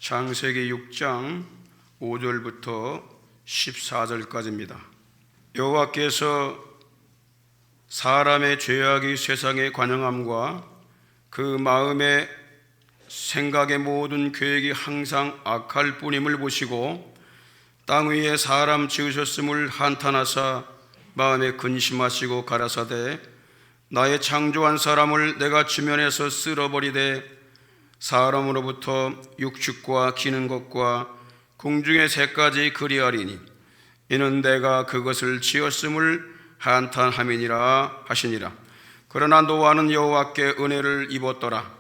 창세기 6장 5절부터 14절까지입니다. 여호와께서 사람의 죄악이 세상에 관영함과 그 마음의 생각의 모든 계획이 항상 악할 뿐임을 보시고 땅 위에 사람 지으셨음을 한탄하사 마음에 근심하시고 가라사대 나의 창조한 사람을 내가 지면에서 쓸어버리되 사람으로부터 육축과 기는 것과 공중의 새까지 그리하리니 이는 내가 그것을 지었음을 한탄함이니라 하시니라. 그러나 노아는 여호와께 은혜를 입었더라.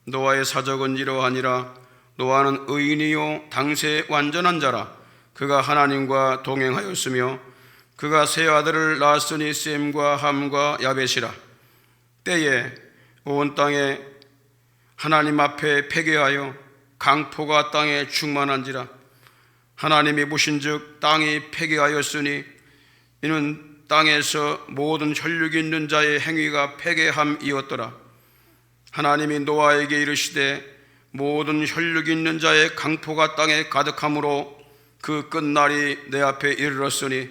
노아의 사적은 이러하니라. 노아는 의인이요 당세 완전한 자라. 그가 하나님과 동행하였으며 그가 세 아들을 낳았으니 셈과 함과 야벳이라. 때에 온 땅에 하나님 앞에 패괴하여 강포가 땅에 충만한지라. 하나님이 보신즉 땅이 패괴하였으니 이는 땅에서 모든 혈육이 있는 자의 행위가 패괴함이었더라. 하나님이 노아에게 이르시되 모든 혈육이 있는 자의 강포가 땅에 가득함으로 그 끝날이 내 앞에 이르렀으니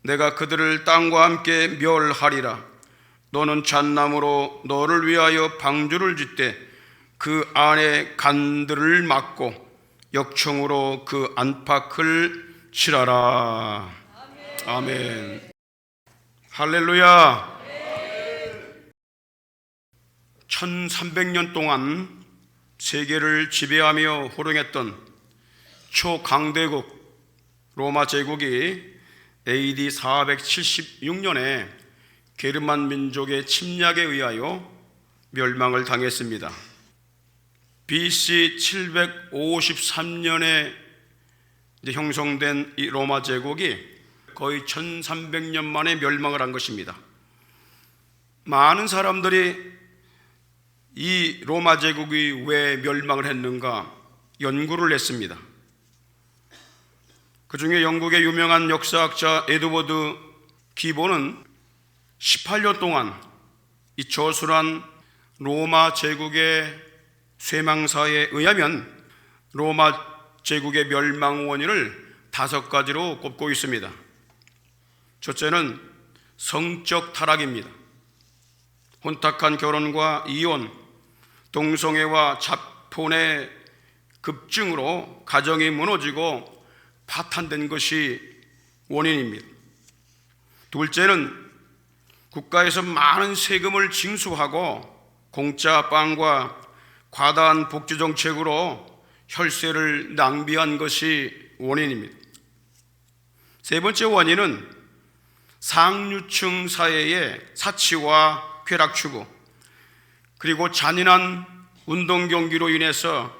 내가 그들을 땅과 함께 멸하리라. 너는 잣나무로 너를 위하여 방주를 짓되 그 안에 간들을 막고 역청으로 그 안팎을 칠하라. 아멘. 할렐루야. 1300년 동안 세계를 지배하며 호령했던 초강대국 로마 제국이 AD 476년에 게르만 민족의 침략에 의하여 멸망을 당했습니다. BC 753년에 형성된 이 로마 제국이 거의 1300년 만에 멸망을 한 것입니다. 많은 사람들이 이 로마 제국이 왜 멸망을 했는가 연구를 했습니다. 그 중에 영국의 유명한 역사학자 에드워드 기본은 18년 동안 이 저술한 로마 제국의 쇠망사에 의하면 로마 제국의 멸망 원인을 5가지로 꼽고 있습니다. 첫째는 성적 타락입니다. 혼탁한 결혼과 이혼, 동성애와 자폰의 급증으로 가정이 무너지고 파탄된 것이 원인입니다. 둘째는 국가에서 많은 세금을 징수하고 공짜 빵과 과다한 복지 정책으로 혈세를 낭비한 것이 원인입니다. 세 번째 원인은 상류층 사회의 사치와 쾌락 추구, 그리고 잔인한 운동 경기로 인해서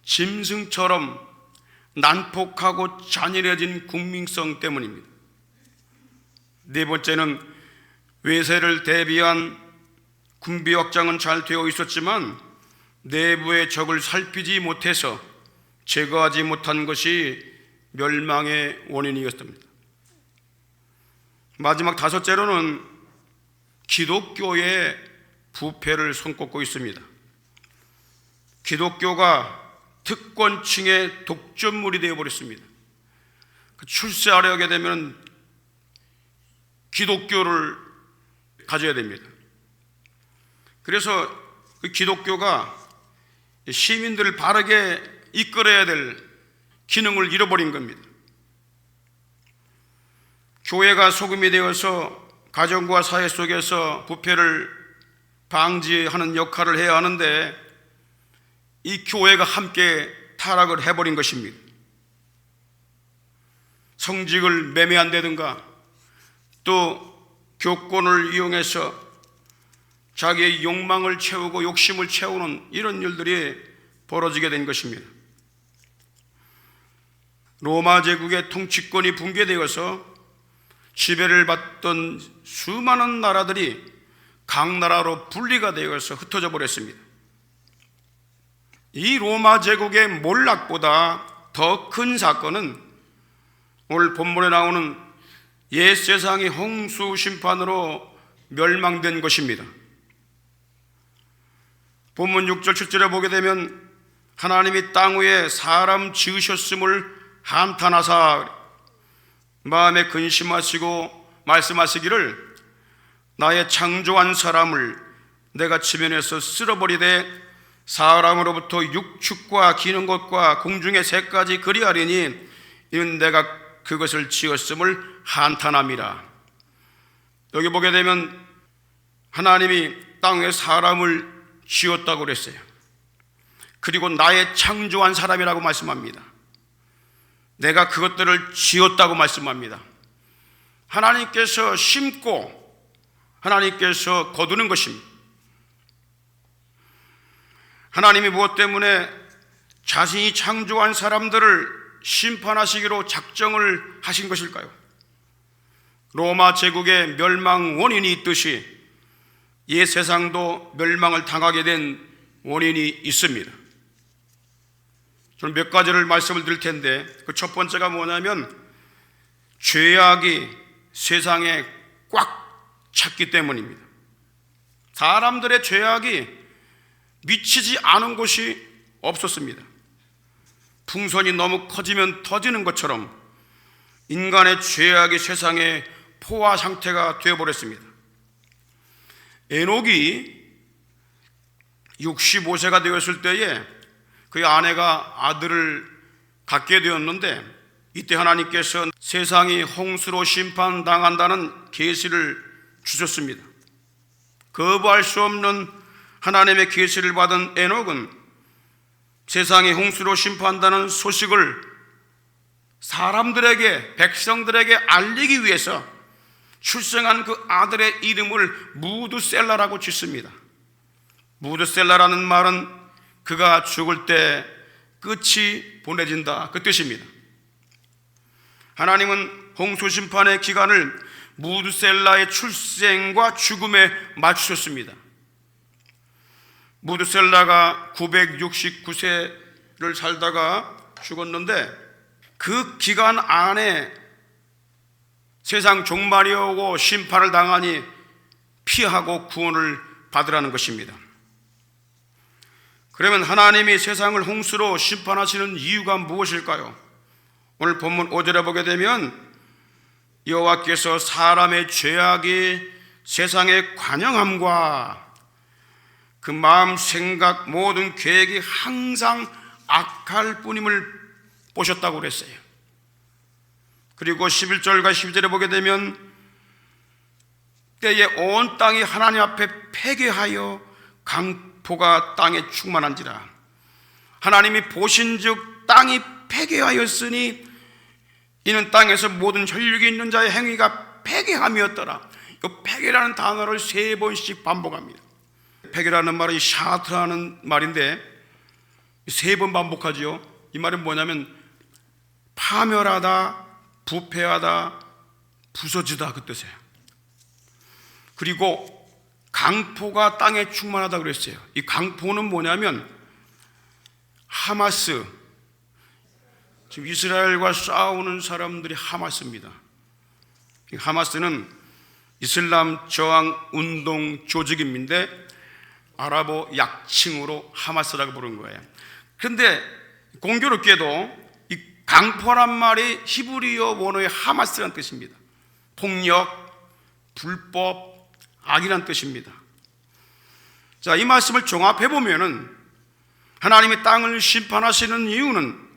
짐승처럼 난폭하고 잔인해진 국민성 때문입니다. 네 번째는 외세를 대비한 군비 확장은 잘 되어 있었지만 내부의 적을 살피지 못해서 제거하지 못한 것이 멸망의 원인이었습니다. 마지막 5째로는 기독교의 부패를 손꼽고 있습니다. 기독교가 특권층의 독점물이 되어버렸습니다. 출세하려게 되면 기독교를 가져야 됩니다. 그래서 그 기독교가 시민들을 바르게 이끌어야 될 기능을 잃어버린 겁니다. 교회가 소금이 되어서 가정과 사회 속에서 부패를 방지하는 역할을 해야 하는데 이 교회가 함께 타락을 해버린 것입니다. 성직을 매매한다든가 또 교권을 이용해서 자기의 욕망을 채우고 욕심을 채우는 이런 일들이 벌어지게 된 것입니다. 로마 제국의 통치권이 붕괴되어서 지배를 받던 수많은 나라들이 각 나라로 분리가 되어서 흩어져 버렸습니다. 이 로마 제국의 몰락보다 더 큰 사건은 오늘 본문에 나오는 옛 세상이 홍수 심판으로 멸망된 것입니다. 본문 6절 7절에 보게 되면 하나님이 땅 위에 사람 지으셨음을 한탄하사 마음에 근심하시고 말씀하시기를 나의 창조한 사람을 내가 지면에서 쓸어버리되 사람으로부터 육축과 기는 것과 공중의 새까지 그리하리니 이는 내가 그것을 지었음을 한탄함이라. 여기 보게 되면 하나님이 땅 위에 사람을 지었다고 그랬어요. 그리고 나의 창조한 사람이라고 말씀합니다. 내가 그것들을 지었다고 말씀합니다. 하나님께서 심고 하나님께서 거두는 것입니다. 하나님이 무엇 때문에 자신이 창조한 사람들을 심판하시기로 작정을 하신 것일까요? 로마 제국의 멸망 원인이 있듯이 옛 세상도 멸망을 당하게 된 원인이 있습니다. 저는 몇 가지를 말씀을 드릴 텐데 그 첫 번째가 뭐냐면 죄악이 세상에 꽉 찼기 때문입니다. 사람들의 죄악이 미치지 않은 곳이 없었습니다. 풍선이 너무 커지면 터지는 것처럼 인간의 죄악이 세상의 포화 상태가 되어버렸습니다. 에녹이 65세가 되었을 때에 그의 아내가 아들을 갖게 되었는데 이때 하나님께서 세상이 홍수로 심판당한다는 계시를 주셨습니다. 거부할 수 없는 하나님의 계시를 받은 에녹은 세상이 홍수로 심판한다는 소식을 사람들에게, 백성들에게 알리기 위해서 출생한 그 아들의 이름을 무드셀라라고 짓습니다. 무드셀라라는 말은 그가 죽을 때 끝이 보내진다, 그 뜻입니다. 하나님은 홍수 심판의 기간을 무드셀라의 출생과 죽음에 맞추셨습니다. 무드셀라가 969세를 살다가 죽었는데 그 기간 안에 세상 종말이 오고 심판을 당하니 피하고 구원을 받으라는 것입니다. 그러면 하나님이 세상을 홍수로 심판하시는 이유가 무엇일까요? 오늘 본문 5절에 보게 되면 여호와께서 사람의 죄악이 세상에 관영함과 그 마음, 생각, 모든 계획이 항상 악할 뿐임을 보셨다고 그랬어요. 그리고 11절과 12절에 보게 되면 때에 온 땅이 하나님 앞에 패괴하여 강포가 땅에 충만한지라. 하나님이 보신즉 땅이 패괴하였으니 이는 땅에서 모든 혈육이 있는 자의 행위가 패괴함이었더라. 이 패괴라는 단어를 3번씩 반복합니다. 패괴라는 말은 샤트라는 말인데 3번 반복하죠. 이 말은 뭐냐면 파멸하다, 부패하다, 부서지다, 그 뜻이에요. 그리고 강포가 땅에 충만하다 그랬어요. 이 강포는 뭐냐면 하마스, 지금 이스라엘과 싸우는 사람들이 하마스입니다. 이 하마스는 이슬람 저항 운동 조직인데 아랍어 약칭으로 하마스라고 부르는 거예요. 그런데 공교롭게도 이 강포란 말이 히브리어 원어의 하마스라는 뜻입니다. 폭력, 불법, 악이란 뜻입니다. 자, 이 말씀을 종합해 보면은 하나님이 땅을 심판하시는 이유는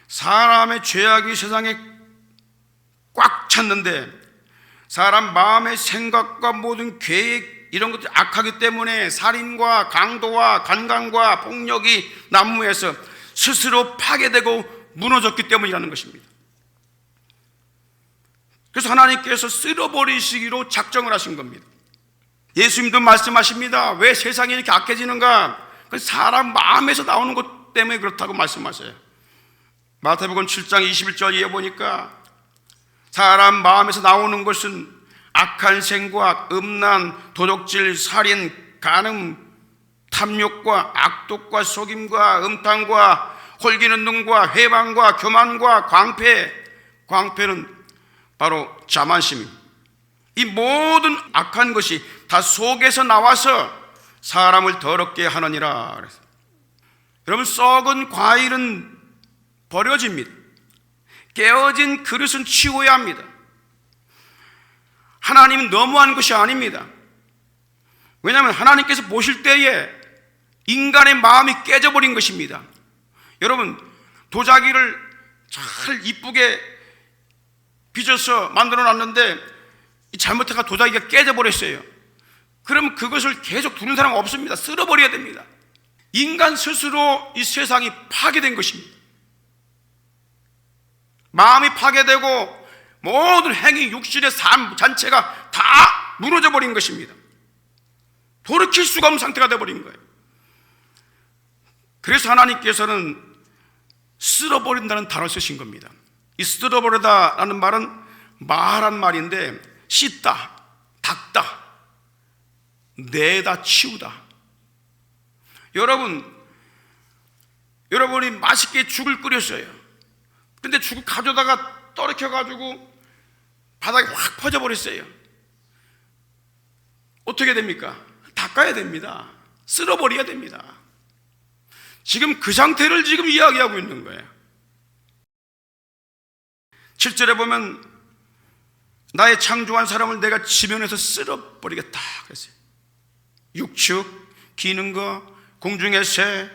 사람의 죄악이 세상에 꽉 찼는데 사람 마음의 생각과 모든 계획 이런 것들이 악하기 때문에 살인과 강도와 간간과 폭력이 난무해서 스스로 파괴되고 무너졌기 때문이라는 것입니다. 그래서 하나님께서 쓸어버리시기로 작정을 하신 겁니다. 예수님도 말씀하십니다. 왜 세상이 이렇게 악해지는가? 그 사람 마음에서 나오는 것 때문에 그렇다고 말씀하세요. 마태복음 7장 21절에 보니까 사람 마음에서 나오는 것은 악한 생각, 음란, 도둑질, 살인, 간음, 탐욕과 악독과 속임과 음탕과 홀기는 눈과 회방과 교만과 광패는 바로 자만심입니다. 이 모든 악한 것이 다 속에서 나와서 사람을 더럽게 하느니라. 여러분, 썩은 과일은 버려집니다. 깨어진 그릇은 치워야 합니다. 하나님은 너무한 것이 아닙니다. 왜냐하면 하나님께서 보실 때에 인간의 마음이 깨져버린 것입니다. 여러분, 도자기를 잘 이쁘게 빚어서 만들어 놨는데 잘못해가 도자기가 깨져버렸어요. 그럼 그것을 계속 두는 사람 없습니다. 쓸어버려야 됩니다. 인간 스스로 이 세상이 파괴된 것입니다. 마음이 파괴되고 모든 행위, 육신의 삶 전체가 다 무너져 버린 것입니다. 돌이킬 수가 없는 상태가 되어버린 거예요. 그래서 하나님께서는 쓸어버린다는 단어를 쓰신 겁니다. 이 쓸어버리다라는 말은 말한 말인데, 씻다, 닦다, 내다, 치우다. 여러분이 맛있게 죽을 끓였어요. 근데 죽을 가져다가 떨어켜가지고 바닥에 확 퍼져버렸어요. 어떻게 됩니까? 닦아야 됩니다. 쓸어버려야 됩니다. 지금 그 상태를 지금 이야기하고 있는 거예요. 7절에 보면 나의 창조한 사람을 내가 지면에서 쓸어버리겠다 그랬어요. 육축, 기는 거, 공중의 새,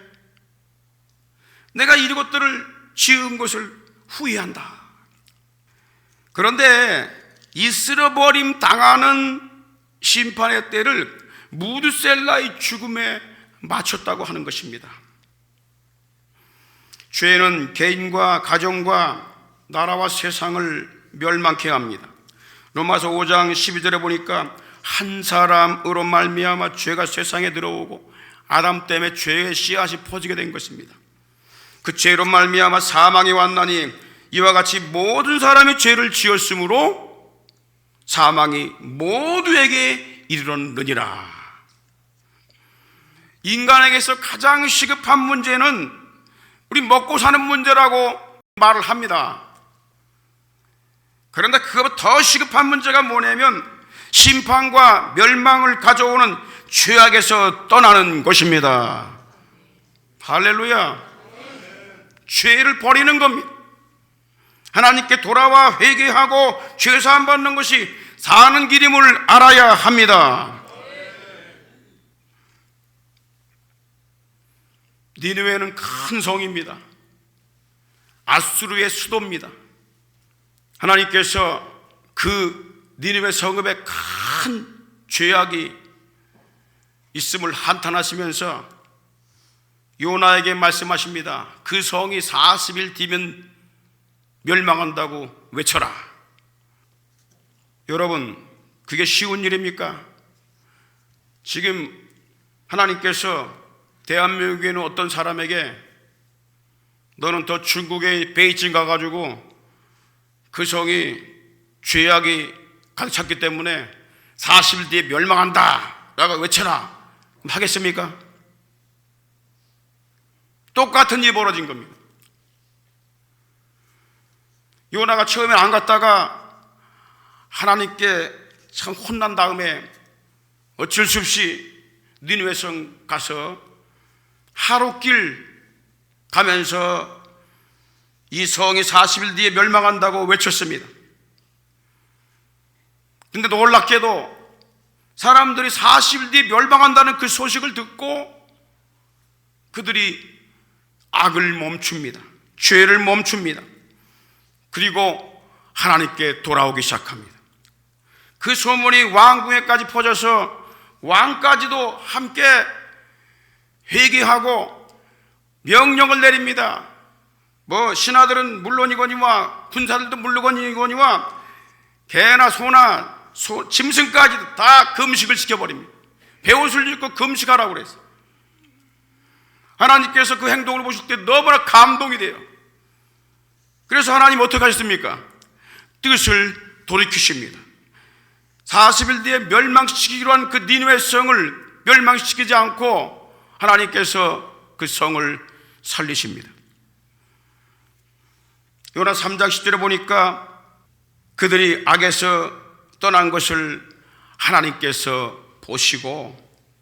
내가 이것들을 지은 것을 후회한다. 그런데 이 쓸어버림 당하는 심판의 때를 무드셀라의 죽음에 맞췄다고 하는 것입니다. 죄는 개인과 가정과 나라와 세상을 멸망케 합니다. 로마서 5장 12절에 보니까 한 사람으로 말미암아 죄가 세상에 들어오고 아담 때문에 죄의 씨앗이 퍼지게 된 것입니다. 그 죄로 말미암아 사망이 왔나니 이와 같이 모든 사람이 죄를 지었으므로 사망이 모두에게 이르렀느니라. 인간에게서 가장 시급한 문제는 우리 먹고 사는 문제라고 말을 합니다. 그런데 그것보다 더 시급한 문제가 뭐냐면 심판과 멸망을 가져오는 죄악에서 떠나는 것입니다. 할렐루야. 죄를 버리는 겁니다. 하나님께 돌아와 회개하고 죄사함 받는 것이 사는 길임을 알아야 합니다. 니느웨는 큰 성입니다. 아수르의 수도입니다. 하나님께서 그 니느웨 성읍에 큰 죄악이 있음을 한탄하시면서 요나에게 말씀하십니다. 그 성이 40일 뒤면 멸망한다고 외쳐라. 여러분, 그게 쉬운 일입니까? 지금 하나님께서 대한민국에 있는 어떤 사람에게 너는 더 중국의 베이징 가가지고 그 성이 죄악이 가득 찼기 때문에 40일 뒤에 멸망한다 라고 외쳐라 하겠습니까? 똑같은 일이 벌어진 겁니다. 요나가 처음에 안 갔다가 하나님께 참 혼난 다음에 어쩔 수 없이 니느웨 성 가서 하루길 가면서 이 성이 40일 뒤에 멸망한다고 외쳤습니다. 근데 놀랍게도 사람들이 40일 뒤에 멸망한다는 그 소식을 듣고 그들이 악을 멈춥니다. 죄를 멈춥니다. 그리고 하나님께 돌아오기 시작합니다. 그 소문이 왕궁에까지 퍼져서 왕까지도 함께 회개하고 명령을 내립니다. 신하들은 물론이거니와 군사들도 물론이거니와 개나 소나 짐승까지도 다 금식을 시켜버립니다. 베옷을 입고 금식하라고 그랬어요. 하나님께서 그 행동을 보실 때 너무나 감동이 돼요. 그래서 하나님 어떻게 하셨습니까? 뜻을 돌이키십니다. 40일 뒤에 멸망시키기로 한 그 니느웨 성을 멸망시키지 않고 하나님께서 그 성을 살리십니다. 요나 3장 10절에 보니까 그들이 악에서 떠난 것을 하나님께서 보시고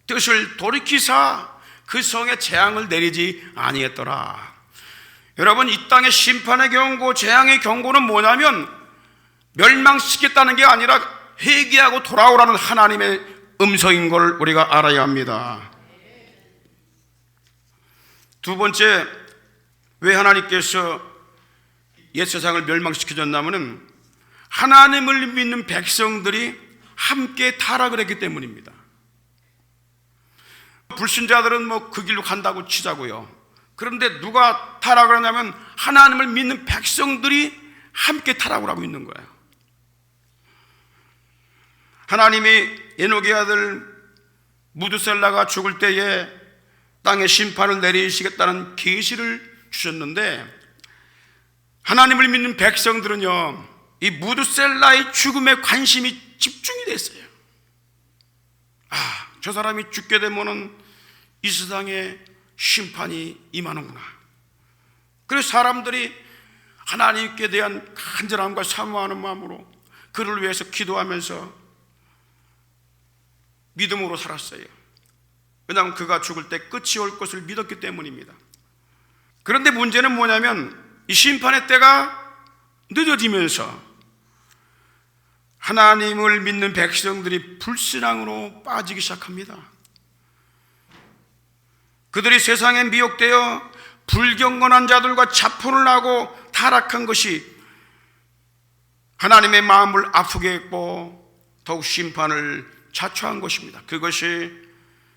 뜻을 돌이키사 그 성에 재앙을 내리지 아니했더라. 여러분, 이 땅의 심판의 경고, 재앙의 경고는 뭐냐면 멸망시키겠다는 게 아니라 회개하고 돌아오라는 하나님의 음성인 걸 우리가 알아야 합니다. 두 번째, 왜 하나님께서 옛 세상을 멸망시켜줬냐면은 하나님을 믿는 백성들이 함께 타락을 했기 때문입니다. 불신자들은 뭐 그 길로 간다고 치자고요. 그런데 누가 타락을 하냐면 하나님을 믿는 백성들이 함께 타락을 하고 있는 거예요. 하나님이 에녹의 아들 무드셀라가 죽을 때에 땅에 심판을 내리시겠다는 계시를 주셨는데, 하나님을 믿는 백성들은요, 이 무드셀라의 죽음에 관심이 집중이 됐어요. 저 사람이 죽게 되면은 이 세상에 심판이 임하는구나. 그래서 사람들이 하나님께 대한 간절함과 사모하는 마음으로 그를 위해서 기도하면서 믿음으로 살았어요. 왜냐하면 그가 죽을 때 끝이 올 것을 믿었기 때문입니다. 그런데 문제는 뭐냐면 이 심판의 때가 늦어지면서 하나님을 믿는 백성들이 불신앙으로 빠지기 시작합니다. 그들이 세상에 미혹되어 불경건한 자들과 자포를 하고 타락한 것이 하나님의 마음을 아프게 했고 더욱 심판을 자초한 것입니다. 그것이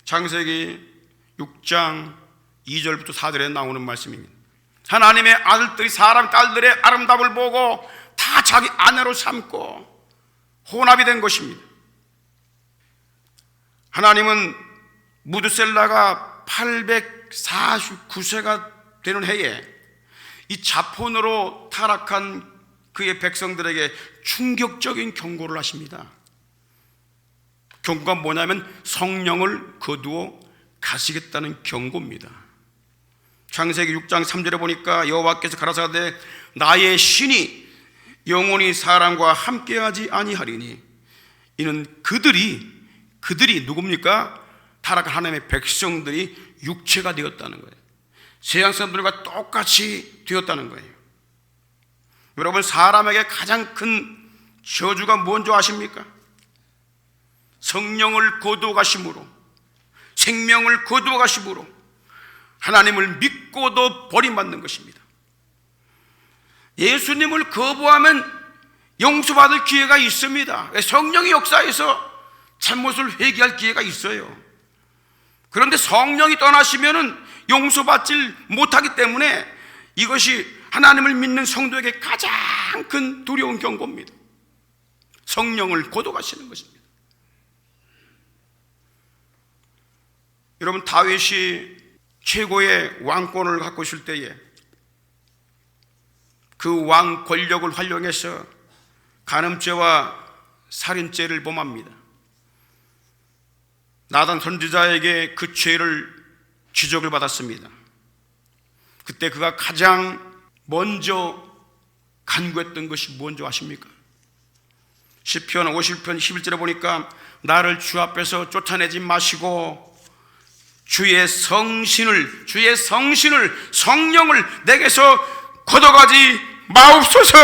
창세기 6장 2절부터 4절에 나오는 말씀입니다. 하나님의 아들들이 사람 딸들의 아름다움을 보고 다 자기 아내로 삼고 혼합이 된 것입니다. 하나님은 무드셀라가 849세가 되는 해에 이 자폰으로 타락한 그의 백성들에게 충격적인 경고를 하십니다. 경고가 뭐냐면 성령을 거두어 가시겠다는 경고입니다. 창세기 6장 3절에 보니까 여호와께서 가라사대 나의 신이 영원히 사람과 함께하지 아니하리니 이는 그들이 누굽니까? 타락한 하나님의 백성들이 육체가 되었다는 거예요. 세상 사람들과 똑같이 되었다는 거예요. 여러분, 사람에게 가장 큰 저주가 뭔지 아십니까? 성령을 거두어 가심으로, 생명을 거두어 가심으로 하나님을 믿고도 버림받는 것입니다. 예수님을 거부하면 용서받을 기회가 있습니다. 성령의 역사에서 잘못을 회개할 기회가 있어요. 그런데 성령이 떠나시면 용서받지 못하기 때문에 이것이 하나님을 믿는 성도에게 가장 큰 두려운 경고입니다. 성령을 거두어 가시는 것입니다. 여러분, 다윗이 최고의 왕권을 갖고 있을 때에 그 왕 권력을 활용해서 간음죄와 살인죄를 범합니다. 나단 선지자에게 그 죄를 지적을 받았습니다. 그때 그가 가장 먼저 간구했던 것이 뭔지 아십니까? 시편 50편 11절에 보니까 나를 주 앞에서 쫓아내지 마시고 주의 성신을 성령을 내게서 걷어가지 마옵소서.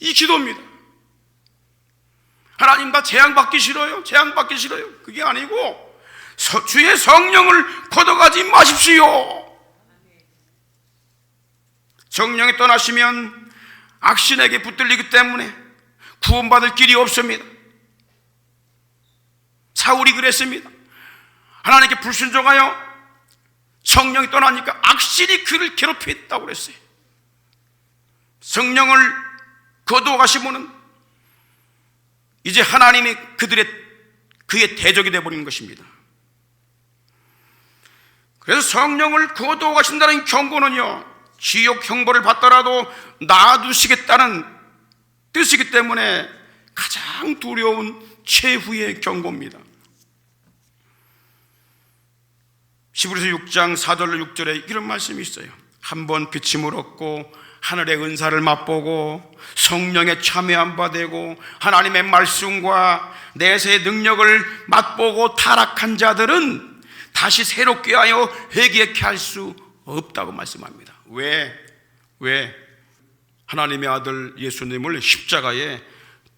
이 기도입니다. 하나님, 나 재앙받기 싫어요. 그게 아니고 주의 성령을 걷어가지 마십시오. 성령이 떠나시면 악신에게 붙들리기 때문에 구원받을 길이 없습니다. 사울이 그랬습니다. 하나님께 불순종하여 성령이 떠나니까 악신이 그를 괴롭혔다고 그랬어요. 성령을 거두어 가시면은 이제 하나님이 그의 대적이 되어버리는 것입니다. 그래서 성령을 거두어 가신다는 경고는요, 지옥 형벌을 받더라도 놔두시겠다는 뜻이기 때문에 가장 두려운 최후의 경고입니다. 히브리서 6장 4절로 6절에 이런 말씀이 있어요. 한번 비침을 얻고 하늘의 은사를 맛보고 성령에 참여한 바 되고 하나님의 말씀과 내세의 능력을 맛보고 타락한 자들은 다시 새롭게 하여 회개케 할 수 없다고 말씀합니다. 왜? 하나님의 아들 예수님을 십자가에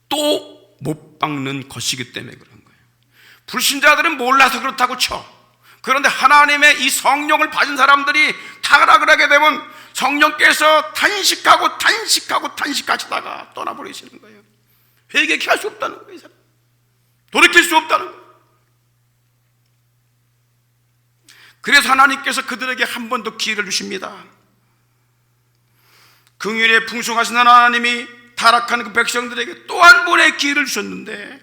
또 못 박는 것이기 때문에 그런 거예요. 불신자들은 몰라서 그렇다고 쳐. 그런데 하나님의 이 성령을 받은 사람들이 타락을 하게 되면 성령께서 단식하시다가 떠나버리시는 거예요. 회개케 할 수 없다는 거예요. 돌이킬 수 없다는 거예요. 그래서 하나님께서 그들에게 한 번 더 기회를 주십니다. 긍휼에 풍성하신 하나님이 타락한 그 백성들에게 또 한 번의 기회를 주셨는데,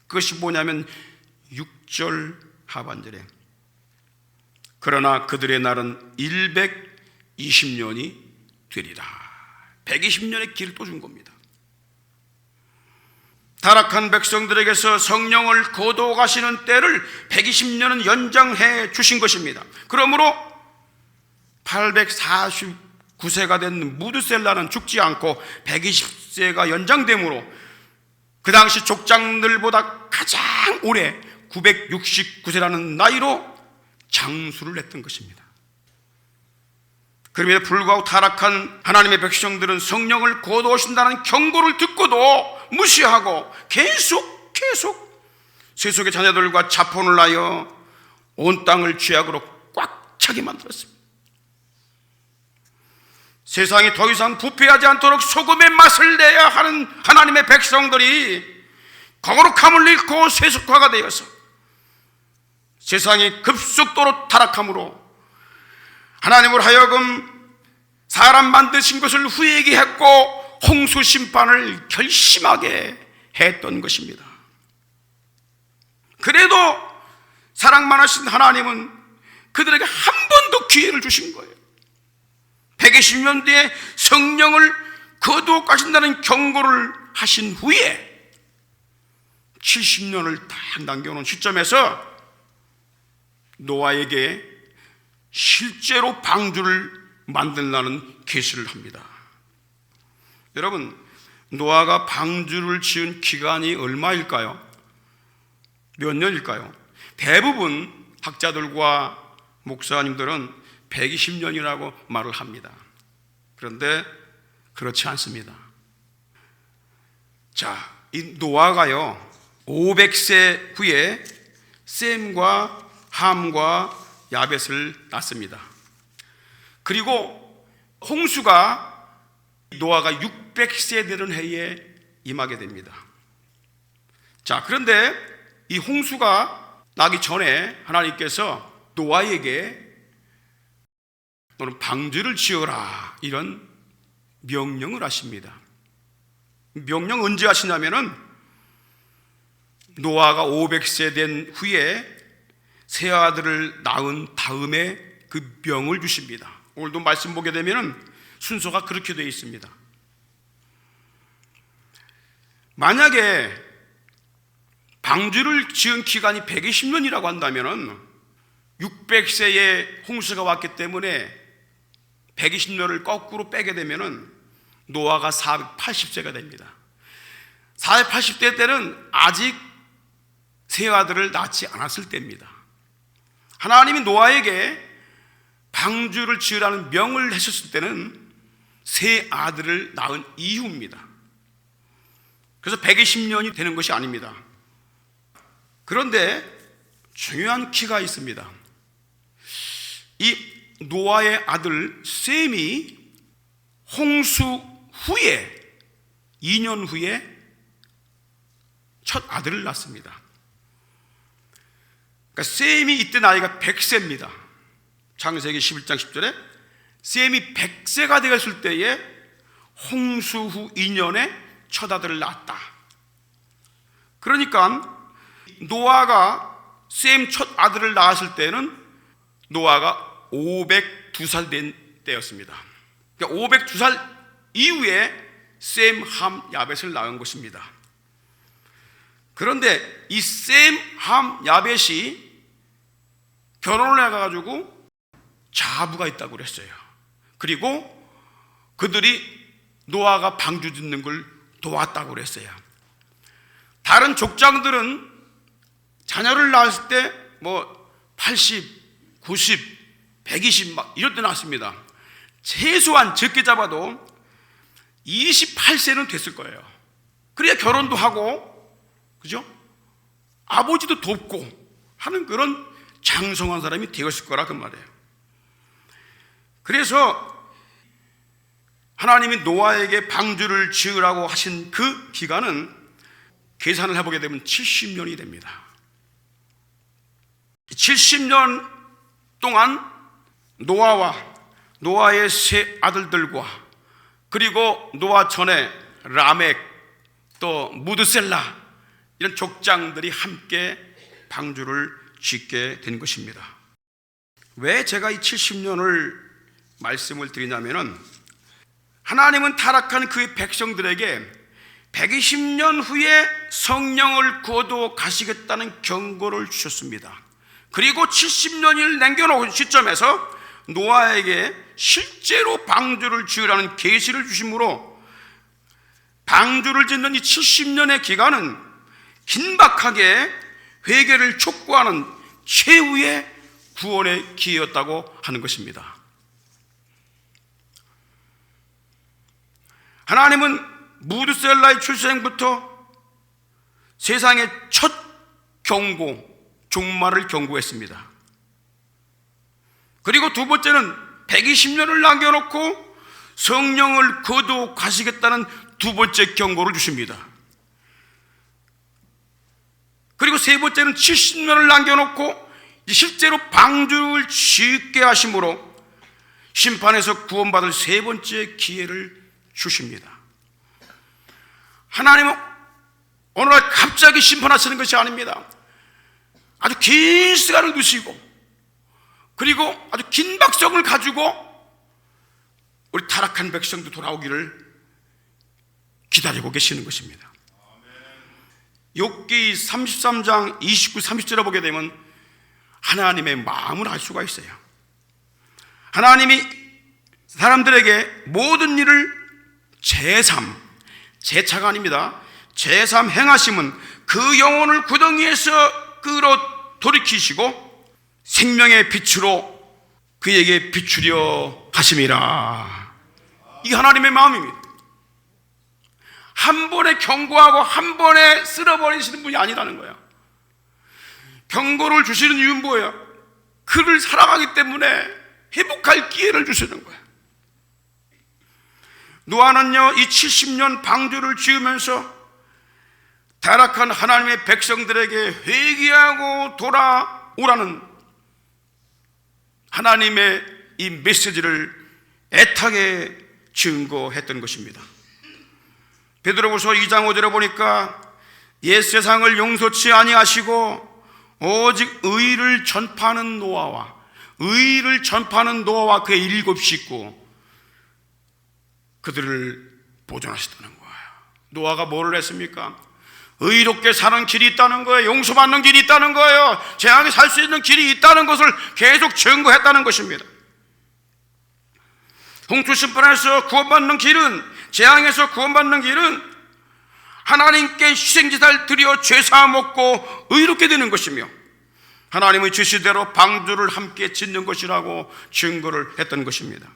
그것이 뭐냐면 6절 하반절에 그러나 그들의 날은 120년이 되리라. 120년의 기회를 또 준 겁니다. 타락한 백성들에게서 성령을 거두어가시는 때를 120년은 연장해 주신 것입니다. 그러므로 849세가 된 무드셀라는 죽지 않고 120세가 연장되므로 그 당시 족장들보다 가장 오래 969세라는 나이로 장수를 했던 것입니다. 그럼에도 불구하고 타락한 하나님의 백성들은 성령을 거두어오신다는 경고를 듣고도 무시하고 계속 세속의 자녀들과 자폰을 하여 온 땅을 죄악으로 꽉 차게 만들었습니다. 세상이 더 이상 부패하지 않도록 소금의 맛을 내야 하는 하나님의 백성들이 거룩함을 잃고 세속화가 되어서 세상이 급속도로 타락함으로 하나님을 하여금 사람 만드신 것을 후회하게 했고 홍수 심판을 결심하게 했던 것입니다. 그래도 사랑 많으신 하나님은 그들에게 한 번 더 기회를 주신 거예요. 120년 뒤에 성령을 거두어 가신다는 경고를 하신 후에 70년을 딱 남겨놓은 시점에서 노아에게 실제로 방주를 만들라는 계시를 합니다. 여러분, 노아가 방주를 지은 기간이 얼마일까요? 몇 년일까요? 대부분 학자들과 목사님들은 120년이라고 말을 합니다. 그런데 그렇지 않습니다. 자, 이 노아가요 500세 후에 셈과 함과 야벳을 낳습니다. 그리고 홍수가 노아가 600세 되는 해에 임하게 됩니다. 자, 그런데 이 홍수가 나기 전에 하나님께서 노아에게 너는 방주를 지어라 이런 명령을 하십니다. 명령 언제 하시냐면은 노아가 500세 된 후에 세 아들을 낳은 다음에 그 명을 주십니다. 오늘도 말씀 보게 되면은 순서가 그렇게 되어 있습니다. 만약에 방주를 지은 기간이 120년이라고 한다면은 600세에 홍수가 왔기 때문에 120년을 거꾸로 빼게 되면은 노아가 480세가 됩니다. 480세 때는 아직 세 아들을 낳지 않았을 때입니다. 하나님이 노아에게 방주를 지으라는 명을 하셨을 때는 세 아들을 낳은 이후입니다. 그래서 120년이 되는 것이 아닙니다. 그런데 중요한 키가 있습니다. 이 노아의 아들 셈이 홍수 후에 2년 후에 첫 아들을 낳습니다. 그러니까 셈이 이때 나이가 100세입니다. 창세기 11장 10절에 셈이 100세가 되었을 때에 홍수 후 2년에 첫 아들을 낳았다. 그러니까 노아가 셈 첫 아들을 낳았을 때는 노아가 502살 된 때였습니다. 그러니까 502살 이후에 셈, 함, 야벳을 낳은 것입니다. 그런데 이 셈, 함, 야벳이 결혼을 해가지고 자부가 있다고 그랬어요. 그리고 그들이 노아가 방주 짓는 걸 도왔다고 그랬어요. 다른 족장들은 자녀를 낳았을 때 80, 90, 120 막 이럴 때 나왔습니다. 최소한 적게 잡아도 28세는 됐을 거예요. 그래야 결혼도 하고, 그죠? 아버지도 돕고 하는 그런 장성한 사람이 되었을 거라 그 말이에요. 그래서 하나님이 노아에게 방주를 지으라고 하신 그 기간은 계산을 해보게 되면 70년이 됩니다. 70년 동안 노아와 노아의 세 아들들과 그리고 노아 전에 라멕 또 무드셀라 이런 족장들이 함께 방주를 짓게 된 것입니다. 왜 제가 이 70년을 말씀을 드리냐면은 하나님은 타락한 그의 백성들에게 120년 후에 성령을 거둬 가시겠다는 경고를 주셨습니다. 그리고 70년을 남겨놓은 시점에서 노아에게 실제로 방주를 지으라는 계시를 주심으로 방주를 짓는 이 70년의 기간은 긴박하게 회개를 촉구하는 최후의 구원의 기회였다고 하는 것입니다. 하나님은 무드셀라의 출생부터 세상의 첫 경고, 종말을 경고했습니다. 그리고 두 번째는 120년을 남겨놓고 성령을 거둬 가시겠다는 두 번째 경고를 주십니다. 그리고 세 번째는 70년을 남겨놓고 실제로 방주를 짓게 하심으로 심판에서 구원받을 세 번째 기회를 주십니다. 하나님은 어느 날 갑자기 심판하시는 것이 아닙니다. 아주 긴 시간을 두시고 그리고 아주 긴박성을 가지고 우리 타락한 백성도 돌아오기를 기다리고 계시는 것입니다. 욥기 33장 29, 30절에 보게 되면 하나님의 마음을 알 수가 있어요. 하나님이 사람들에게 모든 일을 제차가 아닙니다. 제3 행하심은 그 영혼을 구덩이에서 끌어 돌이키시고 생명의 빛으로 그에게 비추려 하심이라. 이게 하나님의 마음입니다. 한 번에 경고하고 한 번에 쓸어버리시는 분이 아니라는 거예요. 경고를 주시는 이유는 뭐예요? 그를 사랑하기 때문에 회복할 기회를 주시는 거예요. 노아는요, 이 70년 방주를 지으면서 타락한 하나님의 백성들에게 회개하고 돌아오라는 하나님의 이 메시지를 애타게 증거했던 것입니다. 베드로후서 2장 5절에 보니까 옛 세상을 용서치 아니하시고 오직 의를 전파하는 노아와 그의 7 식구 그들을 보존하시다는 거예요. 노아가 뭐를 했습니까? 의롭게 사는 길이 있다는 거예요. 용서받는 길이 있다는 거예요. 재앙에 살 수 있는 길이 있다는 것을 계속 증거했다는 것입니다. 홍수 심판에서 구원받는 길은, 재앙에서 구원받는 길은 하나님께 희생제사를 드려 죄사함 얻고 의롭게 되는 것이며 하나님의 지시대로 방주를 함께 짓는 것이라고 증거를 했던 것입니다.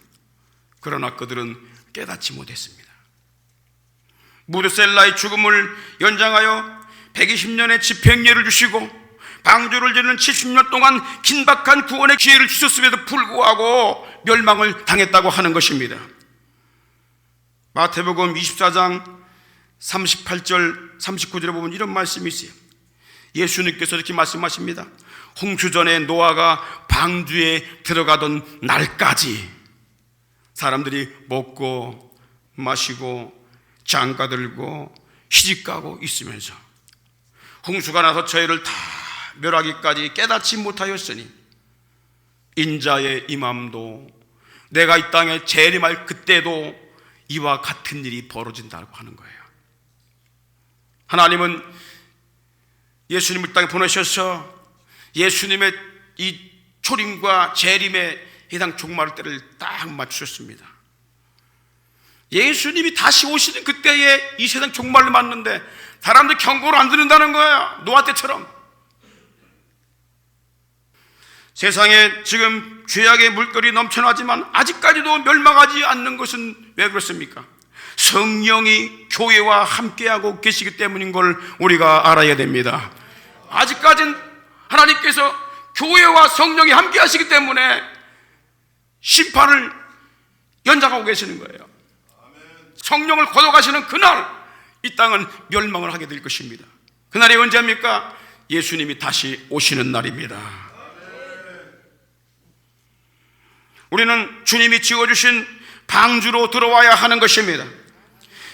그러나 그들은 깨닫지 못했습니다. 무드셀라의 죽음을 연장하여 120년의 집행례를 주시고 방주를 짓는 70년 동안 긴박한 구원의 기회를 주셨음에도 불구하고 멸망을 당했다고 하는 것입니다. 마태복음 24장 38절 39절에 보면 이런 말씀이 있어요. 예수님께서 이렇게 말씀하십니다. 홍수 전에 노아가 방주에 들어가던 날까지 사람들이 먹고 마시고 장가들고 시집가고 있으면서 홍수가 나서 저희를 다 멸하기까지 깨닫지 못하였으니 인자의 임함도 내가 이 땅에 재림할 그때도 이와 같은 일이 벌어진다고 하는 거예요. 하나님은 예수님을 땅에 보내셔서 예수님의 이 초림과 재림에 해당 종말 때를 딱 맞추셨습니다. 예수님이 다시 오시는 그때에 이 세상 종말을 맞는데 사람들 경고를 안 듣는다는 거예요. 노아 때처럼. 세상에 지금 죄악의 물결이 넘쳐나지만 아직까지도 멸망하지 않는 것은 왜 그렇습니까? 성령이 교회와 함께하고 계시기 때문인 걸 우리가 알아야 됩니다. 아직까지는 하나님께서 교회와 성령이 함께 하시기 때문에 심판을 연장하고 계시는 거예요. 성령을 거둬가시는 그날 이 땅은 멸망을 하게 될 것입니다. 그날이 언제입니까? 예수님이 다시 오시는 날입니다. 우리는 주님이 지어주신 방주로 들어와야 하는 것입니다.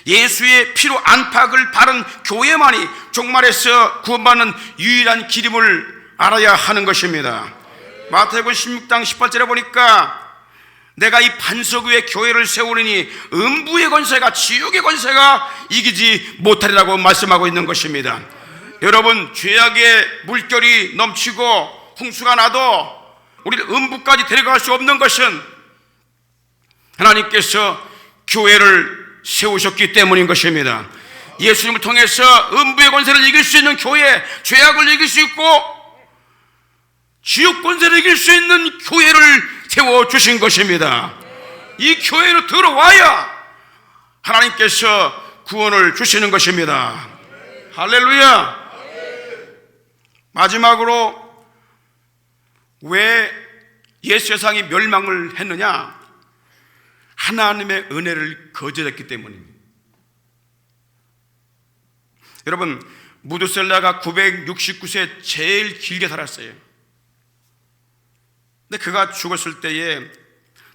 예수의 피로 안팎을 바른 교회만이 종말에서 구원받는 유일한 길임을 알아야 하는 것입니다. 마태복음 16장 18절에 보니까 내가 이 반석 위에 교회를 세우리니 음부의 권세가 지옥의 권세가 이기지 못하리라고 말씀하고 있는 것입니다. 여러분, 죄악의 물결이 넘치고 홍수가 나도 우리를 음부까지 데려갈 수 없는 것은 하나님께서 교회를 세우셨기 때문인 것입니다. 예수님을 통해서 음부의 권세를 이길 수 있는 교회, 죄악을 이길 수 있고 지옥 권세를 이길 수 있는 교회를 세워주신 것입니다. 이 교회로 들어와야 하나님께서 구원을 주시는 것입니다. 할렐루야. 마지막으로 왜 옛 세상이 멸망을 했느냐? 하나님의 은혜를 거절했기 때문입니다. 여러분, 무드셀라가 969세 제일 길게 살았어요. 근데 그가 죽었을 때에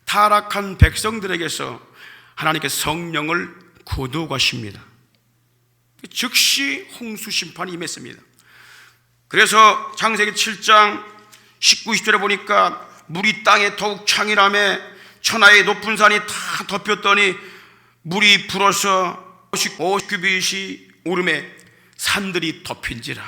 타락한 백성들에게서 하나님께서 성령을 거두어가십니다. 즉시 홍수 심판이 임했습니다. 그래서 창세기 7장 19, 20절에 보니까 물이 땅에 더욱 창이라며 천하의 높은 산이 다 덮였더니 물이 불어서 50규빗이 오름에 산들이 덮인지라.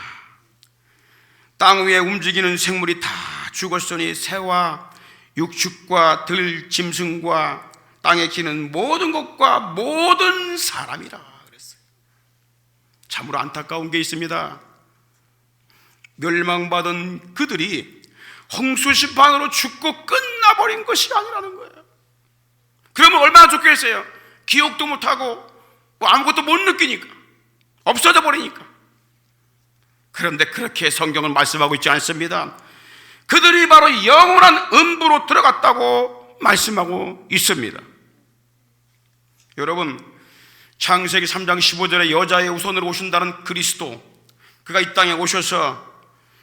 땅 위에 움직이는 생물이 다 죽었으니 새와 육축과 들 짐승과 땅에 기는 모든 것과 모든 사람이라 그랬어요. 참으로 안타까운 게 있습니다. 멸망받은 그들이 홍수 심판으로 죽고 끝나버린 것이 아니라는 거예요. 그러면 얼마나 좋겠어요? 기억도 못하고 뭐 아무것도 못 느끼니까, 없어져 버리니까. 그런데 그렇게 성경은 말씀하고 있지 않습니다. 그들이 바로 영원한 음부로 들어갔다고 말씀하고 있습니다. 여러분, 창세기 3장 15절에 여자의 우선으로 오신다는 그리스도, 그가 이 땅에 오셔서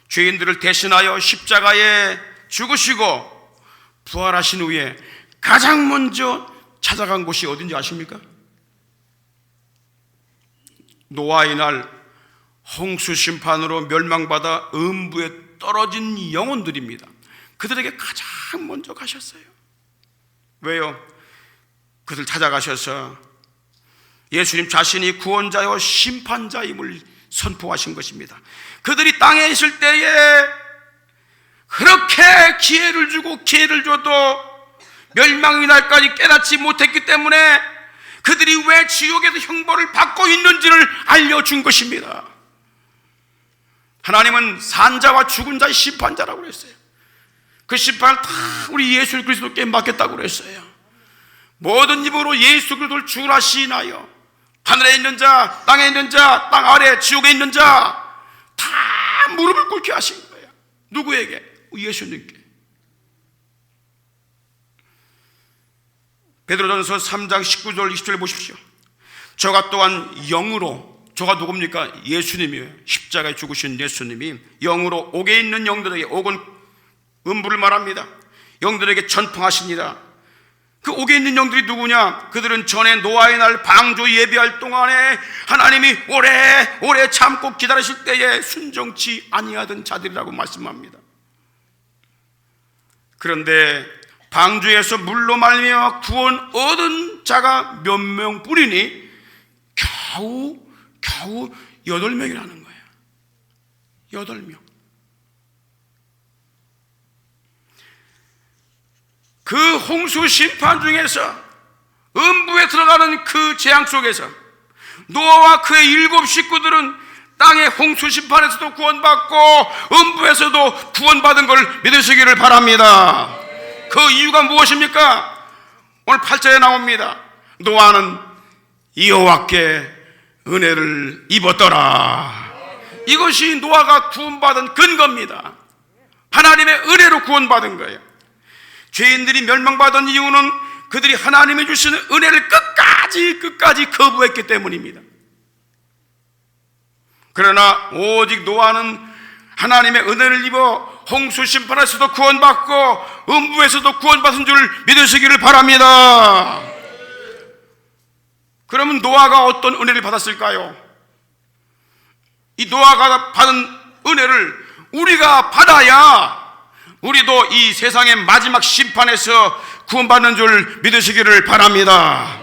죄인들을 대신하여 십자가에 죽으시고 부활하신 후에 가장 먼저 찾아간 곳이 어딘지 아십니까? 노아의 날 홍수 심판으로 멸망받아 음부에 떨어진 영혼들입니다. 그들에게 가장 먼저 가셨어요. 왜요? 그들 찾아가셔서 예수님 자신이 구원자요 심판자임을 선포하신 것입니다. 그들이 땅에 있을 때에 그렇게 기회를 주고 기회를 줘도 멸망의 날까지 깨닫지 못했기 때문에 그들이 왜 지옥에서 형벌을 받고 있는지를 알려준 것입니다. 하나님은 산자와 죽은 자의 심판자라고 그랬어요. 그 심판을 다 우리 예수 그리스도께 맡겼다고 그랬어요. 모든 입으로 예수 그리스도를 주라 시인하여 하늘에 있는 자, 땅에 있는 자, 땅 아래 지옥에 있는 자 다 무릎을 꿇게 하신 거예요. 누구에게? 예수님께. 베드로전서 3장 19절 20절을 보십시오. 저가 또한 영으로, 저가 누굽니까? 예수님이에요. 십자가에 죽으신 예수님이 영으로 옥에 있는 영들에게, 옥은 음부를 말합니다. 영들에게 전풍하십니다. 그 옥에 있는 영들이 누구냐? 그들은 전에 노아의 날 방주 예비할 동안에 하나님이 오래 참고 기다리실 때에 순종치 아니하던 자들이라고 말씀합니다. 그런데 방주에서 물로 말미암아 구원 얻은 자가 몇 명뿐이니 겨우 8명이라는 거예요. 8명. 그 홍수 심판 중에서 음부에 들어가는 그 재앙 속에서 노아와 그의 7 식구들은 땅의 홍수 심판에서도 구원받고 음부에서도 구원받은 걸 믿으시기를 바랍니다. 그 이유가 무엇입니까? 오늘 8절에 나옵니다. 노아는 여호와께 은혜를 입었더라. 이것이 노아가 구원받은 근거입니다. 하나님의 은혜로 구원받은 거예요. 죄인들이 멸망받은 이유는 그들이 하나님이 주시는 은혜를 끝까지 거부했기 때문입니다. 그러나 오직 노아는 하나님의 은혜를 입어 홍수 심판에서도 구원받고 음부에서도 구원받은 줄 믿으시기를 바랍니다. 그러면 노아가 어떤 은혜를 받았을까요? 이 노아가 받은 은혜를 우리가 받아야 우리도 이 세상의 마지막 심판에서 구원받는 줄 믿으시기를 바랍니다.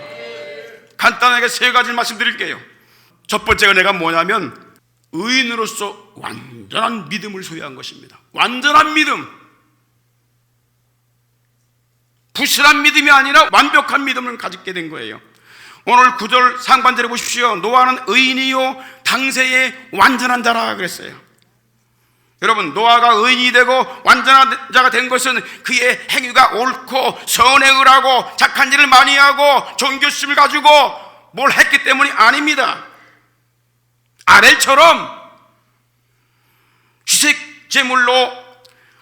간단하게 세 가지 말씀드릴게요. 첫 번째 은혜가 뭐냐면 의인으로서 완전한 믿음을 소유한 것입니다. 완전한 믿음, 부실한 믿음이 아니라 완벽한 믿음을 가지게 된 거예요. 오늘 9절 상반절에 보십시오. 노아는 의인이요 당세에 완전한 자라 그랬어요. 여러분, 노아가 의인이 되고 완전한 자가 된 것은 그의 행위가 옳고 선행을 착한 일을 많이 하고 존귀심을 가지고 뭘 했기 때문이 아닙니다. 아벨처럼 희색 제물로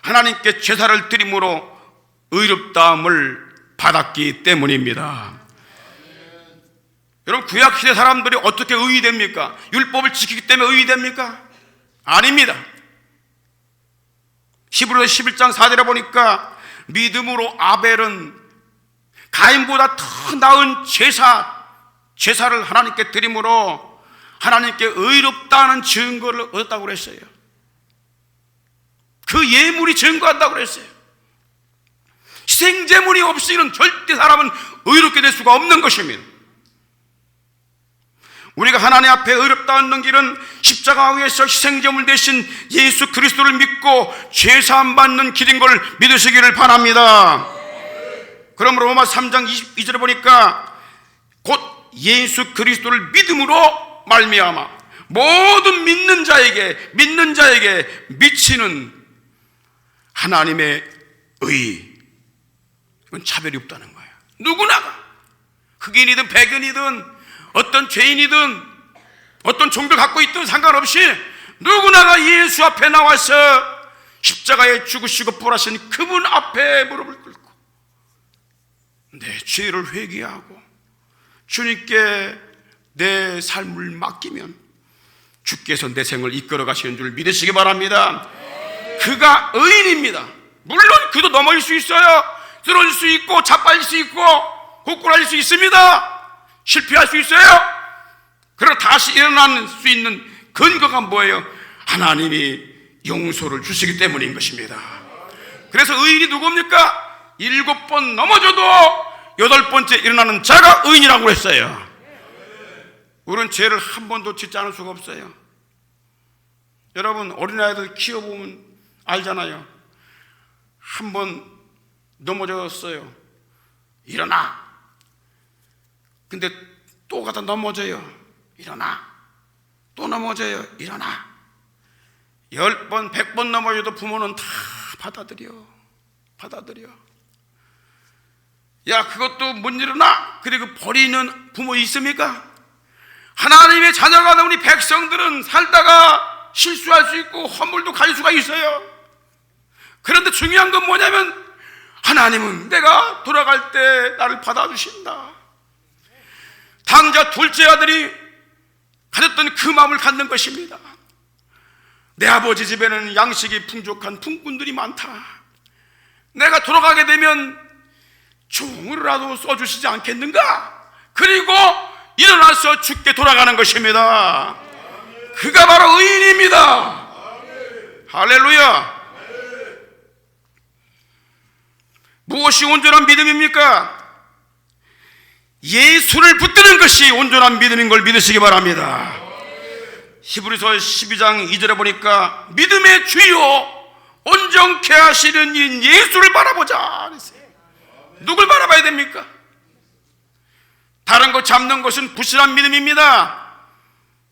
하나님께 제사를 드림으로 의롭다함을 받았기 때문입니다. 여러분, 구약 시대 사람들이 어떻게 의인이 됩니까? 율법을 지키기 때문에 의인이 됩니까? 아닙니다. 히브리서 11장 4절에 보니까 믿음으로 아벨은 가인보다 더 나은 제사를 하나님께 드림으로 하나님께 의롭다는 증거를 얻었다고 그랬어요. 그 예물이 증거한다고 그랬어요. 희생제물이 없이는 절대 사람은 의롭게 될 수가 없는 것입니다. 우리가 하나님 앞에 의롭다 얻는 길은 십자가 위에서 희생제물 대신 예수 그리스도를 믿고 죄사함 받는 길인 걸 믿으시기를 바랍니다. 그러므로 로마 3장 22절에 보니까 곧 예수 그리스도를 믿음으로 말미암아 모든 믿는 자에게 미치는 하나님의 의, 이건 차별이 없다는 거예요. 누구나가 흑인이든 백인이든 어떤 죄인이든 어떤 종교를 갖고 있든 상관없이 누구나가 예수 앞에 나와서 십자가에 죽으시고 부활하신 그분 앞에 무릎을 꿇고 내 죄를 회개하고 주님께 내 삶을 맡기면 주께서 내 생을 이끌어 가시는 줄 믿으시기 바랍니다. 그가 의인입니다. 물론 그도 넘어질 수 있어요. 쓰러질 수 있고 자빠질 수 있고 고꾸라질 수 있습니다. 실패할 수 있어요. 그러나 다시 일어날 수 있는 근거가 뭐예요? 하나님이 용서를 주시기 때문인 것입니다. 그래서 의인이 누굽니까? 7번 넘어져도 8번째 일어나는 자가 의인이라고 했어요. 우리는 죄를 한 번도 짓지 않을 수가 없어요. 여러분, 어린아이들 키워보면 알잖아요. 한 번 넘어졌어요. 일어나. 근데 또 가다 넘어져요. 일어나. 또 넘어져요. 일어나. 10번, 100번 넘어져도 부모는 다 받아들여. 야, 그것도 못 일어나? 그리고 버리는 부모 있습니까? 하나님의 자녀가 된 우리 백성들은 살다가 실수할 수 있고 허물도 갈 수가 있어요. 그런데 중요한 건 뭐냐면 하나님은 내가 돌아갈 때 나를 받아주신다. 당자 둘째 아들이 가졌던 그 마음을 갖는 것입니다. 내 아버지 집에는 양식이 풍족한 품꾼들이 많다. 내가 돌아가게 되면 종으로라도 써주시지 않겠는가? 그리고 일어나서 죽게 돌아가는 것입니다. 그가 바로 의인입니다. 할렐루야. 무엇이 온전한 믿음입니까? 예수를 붙드는 것이 온전한 믿음인 걸 믿으시기 바랍니다. 히브리서 12장 2절에 보니까 믿음의 주요 온전케 하시는 인 예수를 바라보자. 누굴 바라봐야 됩니까? 다른 거 잡는 것은 부실한 믿음입니다.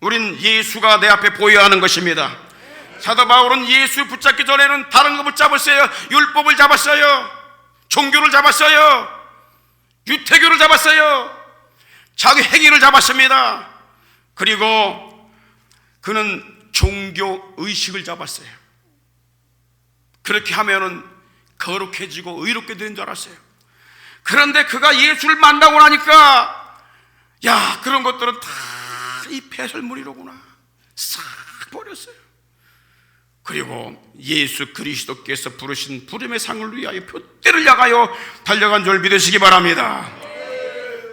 우린 예수가 내 앞에 보여야 하는 것입니다. 사도 바울은 예수 붙잡기 전에는 다른 거 붙잡았어요. 율법을 잡았어요. 종교를 잡았어요. 유태교를 잡았어요. 자기 행위를 잡았습니다. 그리고 그는 종교 의식을 잡았어요. 그렇게 하면은 거룩해지고 의롭게 되는 줄 알았어요. 그런데 그가 예수를 만나고 나니까 야, 그런 것들은 다 이 배설물이로구나 싹 버렸어요. 그리고 예수 그리스도께서 부르신 부름의 상을 위하여 표대를 향하여 달려간 줄 믿으시기 바랍니다.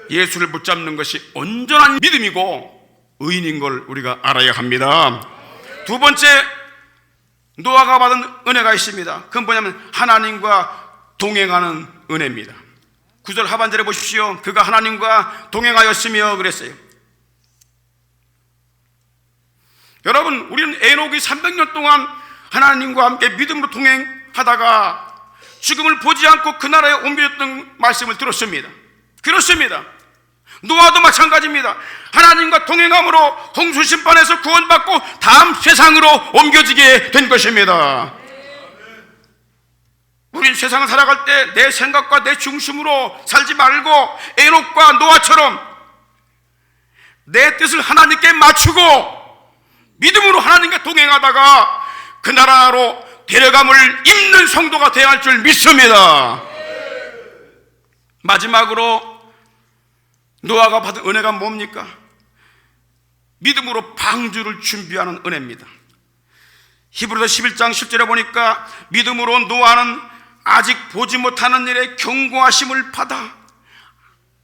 예수를 붙잡는 것이 온전한 믿음이고 의인인 걸 우리가 알아야 합니다. 두 번째, 노아가 받은 은혜가 있습니다. 그건 뭐냐면 하나님과 동행하는 은혜입니다. 9절 하반절에 보십시오. 그가 하나님과 동행하였으며 그랬어요. 여러분, 우리는 에녹이 300년 동안 하나님과 함께 믿음으로 동행하다가 죽음을 보지 않고 그 나라에 옮겨졌던 말씀을 들었습니다. 그렇습니다. 노아도 마찬가지입니다. 하나님과 동행함으로 홍수 심판에서 구원받고 다음 세상으로 옮겨지게 된 것입니다. 우린 세상을 살아갈 때 내 생각과 내 중심으로 살지 말고 에녹과 노아처럼 내 뜻을 하나님께 맞추고 믿음으로 하나님과 동행하다가 그 나라로 데려감을 입는 성도가 되어야 할 줄 믿습니다. 마지막으로 노아가 받은 은혜가 뭡니까? 믿음으로 방주를 준비하는 은혜입니다. 히브리서 11장 10절에 보니까 믿음으로 노아는 아직 보지 못하는 일에 경고하심을 받아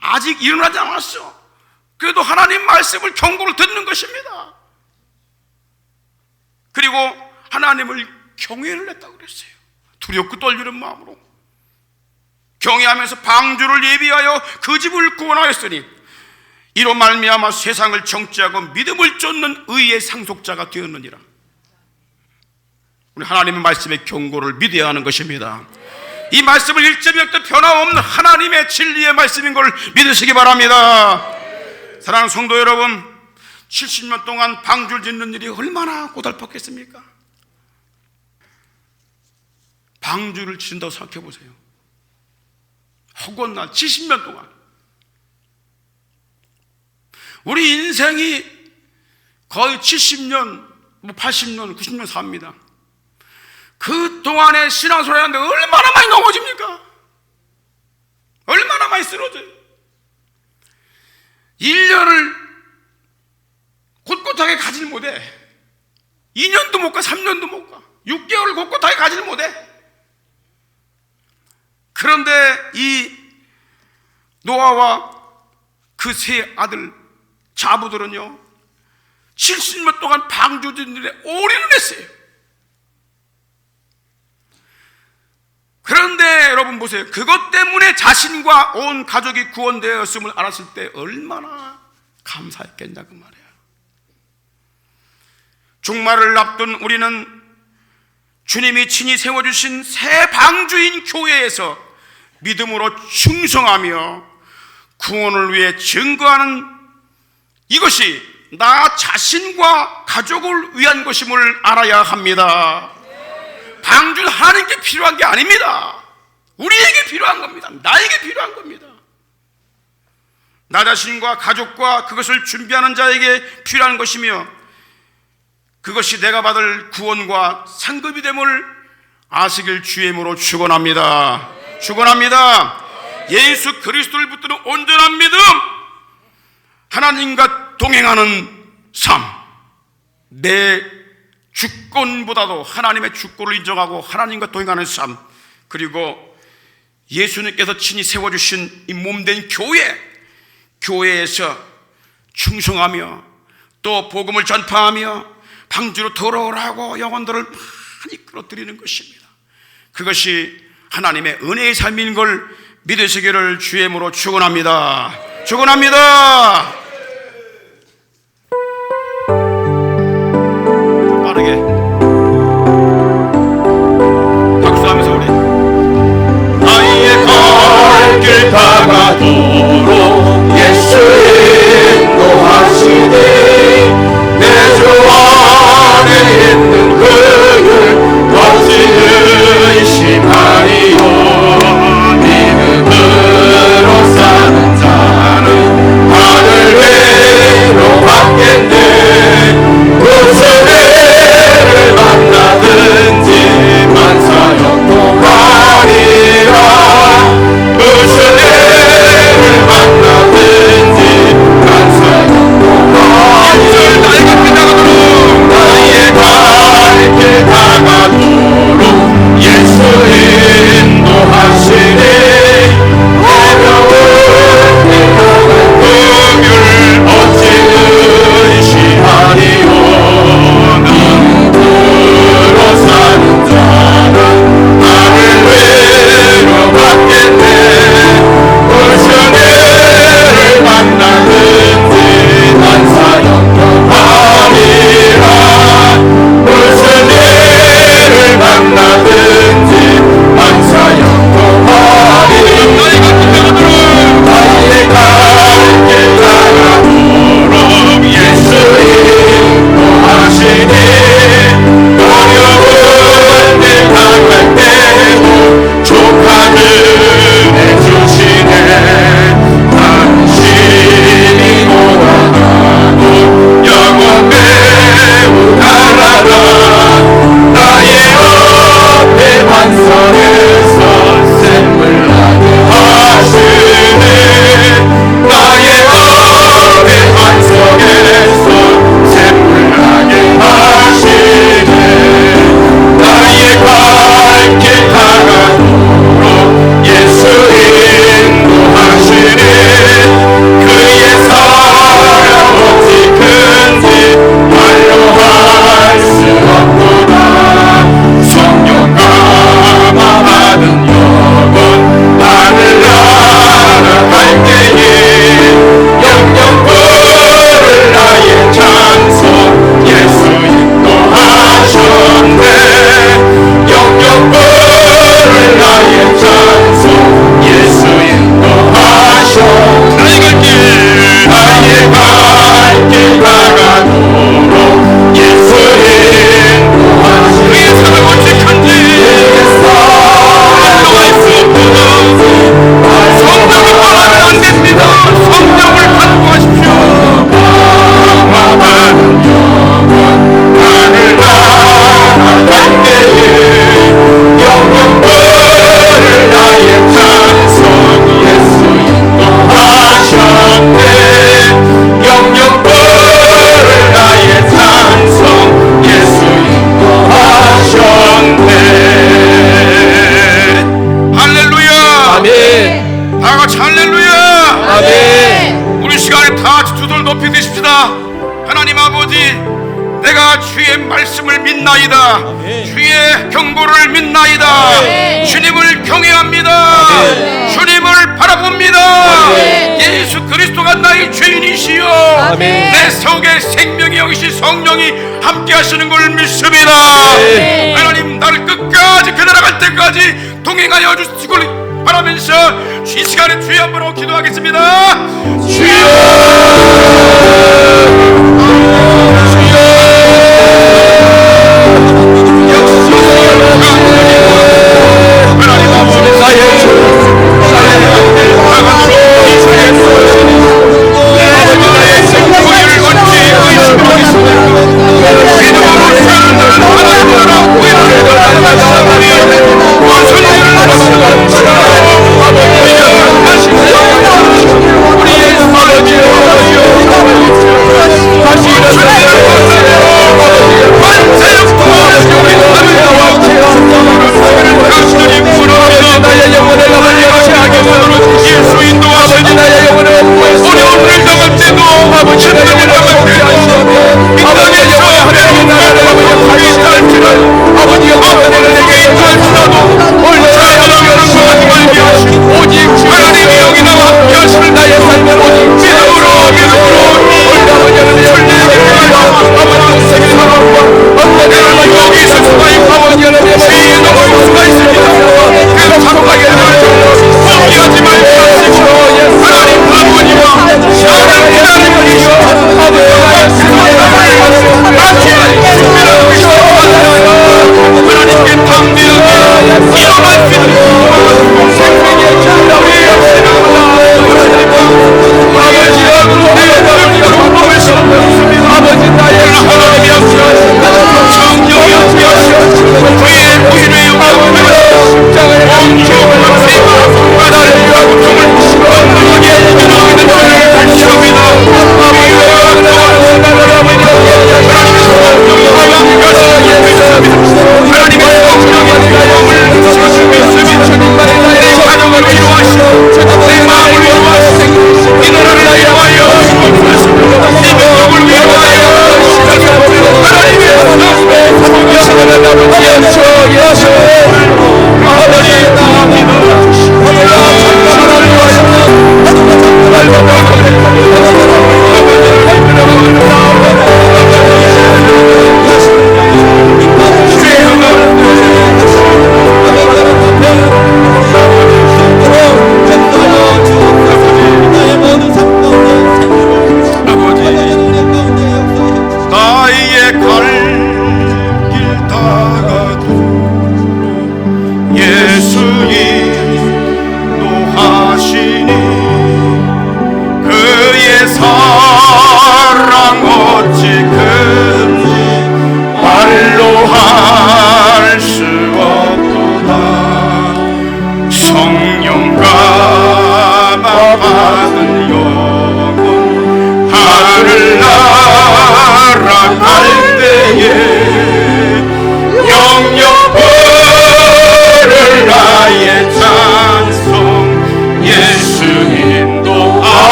아직 일어나지 않았어. 그래도 하나님 말씀을 경고를 듣는 것입니다. 그리고 하나님을 경외를 했다고 그랬어요. 두렵고 떨리는 마음으로 경외하면서 방주를 예비하여 그 집을 구원하였으니 이로 말미암아 세상을 정죄하고 믿음을 쫓는 의의 상속자가 되었느니라. 우리 하나님의 말씀의 경고를 믿어야 하는 것입니다. 이 말씀을 1.0도 변함없는 하나님의 진리의 말씀인 걸 믿으시기 바랍니다. 사랑하는 성도 여러분, 70년 동안 방주를 짓는 일이 얼마나 고달팠겠습니까? 방주를 짓는다고 생각해 보세요. 허구한 날 70년 동안 우리 인생이 거의 70년, 80년, 90년 삽니다. 그 동안에 신앙생활 하는데 얼마나 많이 넘어집니까? 얼마나 많이 쓰러져요? 1년을 곳곳하게 가질 못해. 2년도 못 가, 3년도 못 가, 6개월을 곳곳하게 가질 못해. 그런데 이 노아와 그 세 아들 자부들은요 70년 동안 방주들에 올인을 했어요. 그런데 여러분 보세요. 그것 때문에 자신과 온 가족이 구원되었음을 알았을 때 얼마나 감사했겠냐 그 말이에요. 종말을 앞둔 우리는 주님이 친히 세워주신 새 방주인 교회에서 믿음으로 충성하며 구원을 위해 증거하는 이것이 나 자신과 가족을 위한 것임을 알아야 합니다. 방주는 하나님께 필요한 게 아닙니다. 우리에게 필요한 겁니다. 나에게 필요한 겁니다. 나 자신과 가족과 그것을 준비하는 자에게 필요한 것이며 그것이 내가 받을 구원과 상급이 됨을 아시길 주의 이름으로 축원합니다. 축원합니다. 예수 그리스도를 붙드는 온전한 믿음, 하나님과 동행하는 삶, 내 주권보다도 하나님의 주권을 인정하고 하나님과 동행하는 삶, 그리고 예수님께서 친히 세워주신 이 몸된 교회에서 충성하며 또 복음을 전파하며 방주로 돌아오라고 영혼들을 많이 끌어들이는 것입니다. 그것이 하나님의 은혜의 삶인 걸 믿으시기를 주의 이름으로 축원합니다. 축원합니다. 빠르게 박수하면서 우리 나의 갈 길 다가도록 예수 인도하시네 높이 드십시다. 하나님 아버지, 내가 주의 말씀을 믿나이다. 주의 경고를 믿나이다. 주님을 경외합니다. 주님을 바라봅니다. 예수 그리스도가 나의 죄인이시여 내 속에 생명이 여기신 성령이 함께 하시는 걸 믿습니다. 하나님, 나를 끝까지 그 나라 갈 때까지 동행하여 주시길 바라면서 이 시간에 주여 한번 기도하겠습니다.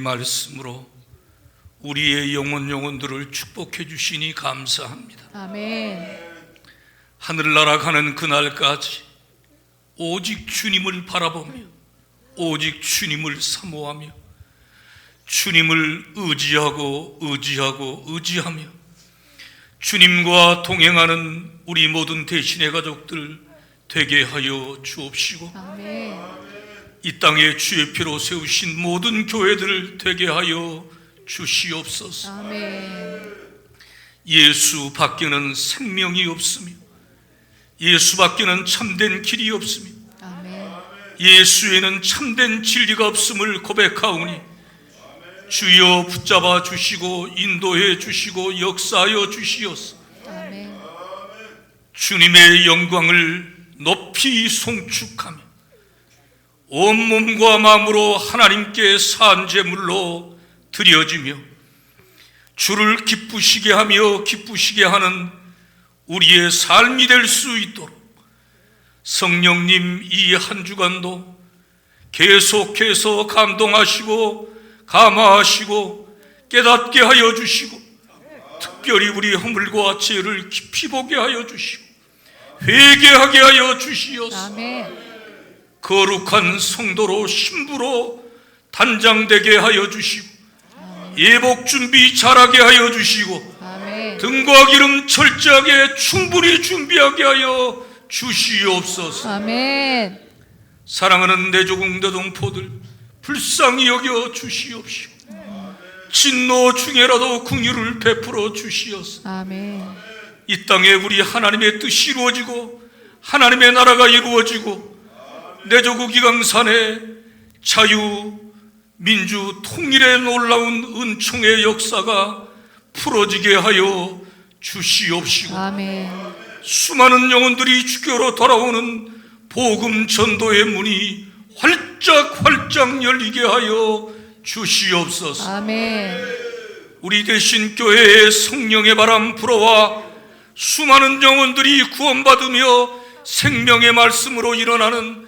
말씀으로 우리의 영혼들을 축복해 주시니 감사합니다. 아멘. 하늘나라 가는 그날까지 오직 주님을 바라보며 오직 주님을 사모하며 주님을 의지하며 주님과 동행하는 우리 모든 대신의 가족들 되게 하여 주옵시고 아멘. 이 땅에 주의 피로 세우신 모든 교회들 되게 하여 주시옵소서. 아멘. 예수 밖에는 생명이 없으며 예수 밖에는 참된 길이 없으며 아멘. 예수에는 참된 진리가 없음을 고백하오니 주여 붙잡아 주시고 인도해 주시고 역사하여 주시옵소서. 아멘. 주님의 영광을 높이 송축하며 온몸과 마음으로 하나님께 산 제물로 드려지며 주를 기쁘시게 하며 기쁘시게 하는 우리의 삶이 될 수 있도록 성령님 이 한 주간도 계속해서 감동하시고 감화하시고 깨닫게 하여 주시고 특별히 우리 허물과 죄를 깊이 보게 하여 주시고 회개하게 하여 주시옵소서. 아멘. 거룩한 성도로 신부로 단장되게 하여 주시고 예복 준비 잘하게 하여 주시고 아멘. 등과 기름 철저하게 충분히 준비하게 하여 주시옵소서. 아멘. 사랑하는 내조국 내동포들 불쌍히 여겨 주시옵시고 진노 중에라도 긍휼을 베풀어 주시옵소서. 아멘. 이 땅에 우리 하나님의 뜻이 이루어지고 하나님의 나라가 이루어지고 내조국 이강산에 자유, 민주, 통일의 놀라운 은총의 역사가 풀어지게 하여 주시옵시고 아멘. 수많은 영혼들이 주교로 돌아오는 복음 전도의 문이 활짝 열리게 하여 주시옵소서. 아멘. 우리 대신 교회의 성령의 바람 불어와 수많은 영혼들이 구원받으며 생명의 말씀으로 일어나는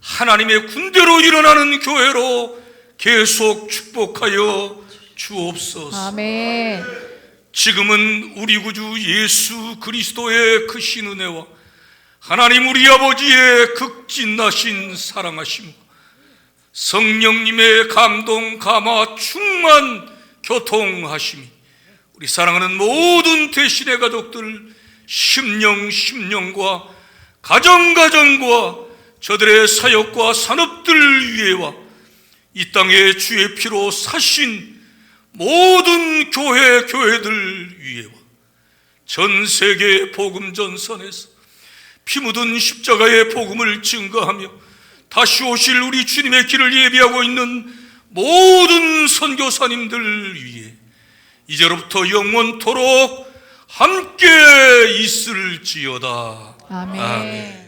하나님의 군대로 일어나는 교회로 계속 축복하여 주옵소서. 아멘. 지금은 우리 구주 예수 그리스도의 크신 은혜와 하나님 우리 아버지의 극진하신 사랑하심, 성령님의 감동, 감화, 충만 교통하심이 우리 사랑하는 모든 대신의 가족들 심령과 가정과 저들의 사역과 산업들 위에와 이 땅에 주의 피로 사신 모든 교회들 위에와 전 세계 복음 전선에서 피 묻은 십자가의 복음을 증거하며 다시 오실 우리 주님의 길을 예비하고 있는 모든 선교사님들 위해 이제로부터 영원토록 함께 있을지어다. 아멘. 아멘.